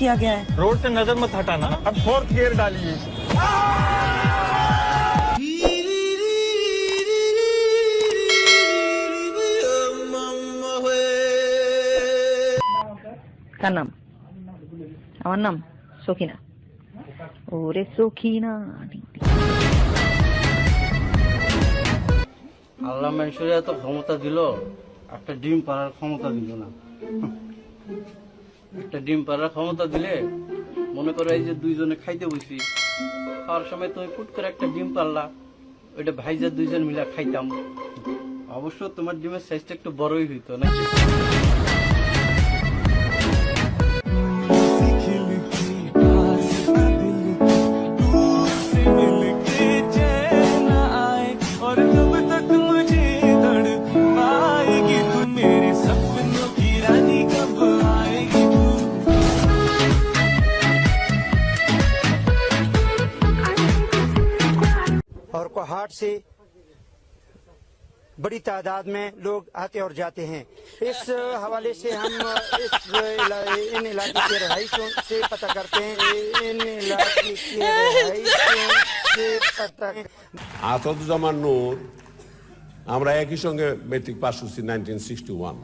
किया गया है। रोड से नजर मत हटाना। अब फोर्थ गियर डालिए। কার নাম? আমার নাম সখিনা। ওরে সখিনা। আল্লাহ মানুষের এত ক্ষমতা দিল, একটা ডিম পাড়ার ক্ষমতা দিল না। একটা ডিম পাড়ার ক্ষমতা দিলে মনে করো এই যে দুইজনে খাইতে বসি, খাওয়ার সময় তুমি ফুট করে একটা ডিম পারলা, ওইটা ভাইজা দুইজন মিলা খাইতাম। অবশ্য তোমার ডিমের সাইজটা একটু বড়ই হইতো নাকি? और कोहाट से बड़ी तादाद में लोग आते और जाते हैं। इस हवाले से हम इन इलाके के रहायशों से पता करते हैं। इन इलाके के रहायशों से पता আসাদুজ্জামান নূর, আমরা একই সঙ্গে মেট্রিক পাস করছি 1961,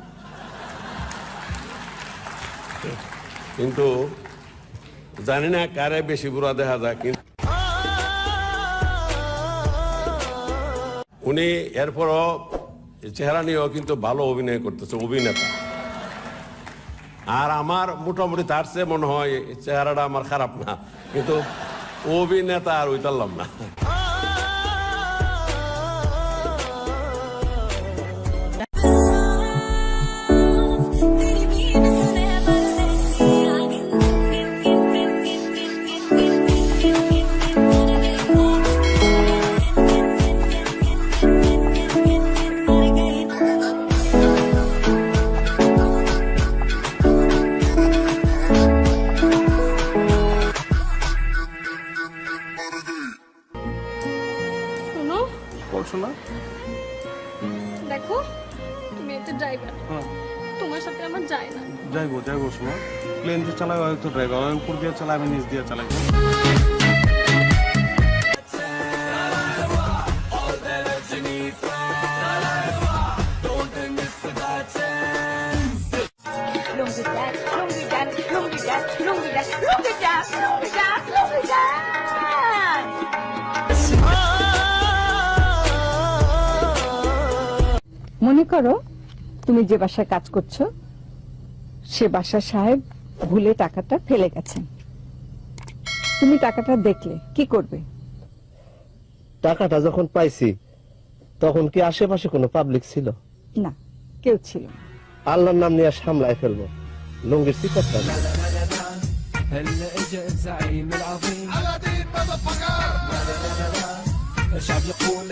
কিন্তু জানি না কারে বেশি বুড়া দেখা যায়। কিন্তু উনি এরপরও চেহারা নিয়েও কিন্তু ভালো অভিনয় করতেছে, অভিনেতা। আর আমার মোটামুটি তার চেয়ে মনে হয় চেহারাটা আমার খারাপ না, কিন্তু অভিনেতা আর ওইতারলাম না। শোনা, দেখো তুমি একটা ড্রাইভার, তোমার সাথে আমার যায় না। যাইবো শোনা, প্লেন যে চালায় তো ড্রাইভার, উপর দিয়ে চালায়, আমি নিচ দিয়ে চালাই। মনে করো তুমি যে বাসায় কাজ করছো সে বাসার সাহেব ভুলে টাকাটা ফেলে গেছেন, তুমি টাকাটা দেখলে কি করবে? টাকাটা যখন পাইছি তখন কি আশেপাশে কোনো পাবলিক ছিল? না, কেউ ছিল না। আল্লাহর নাম নিয়ে সামলায় ফেলবো, লুঙ্গির সিপাতটা না। الشعب يقول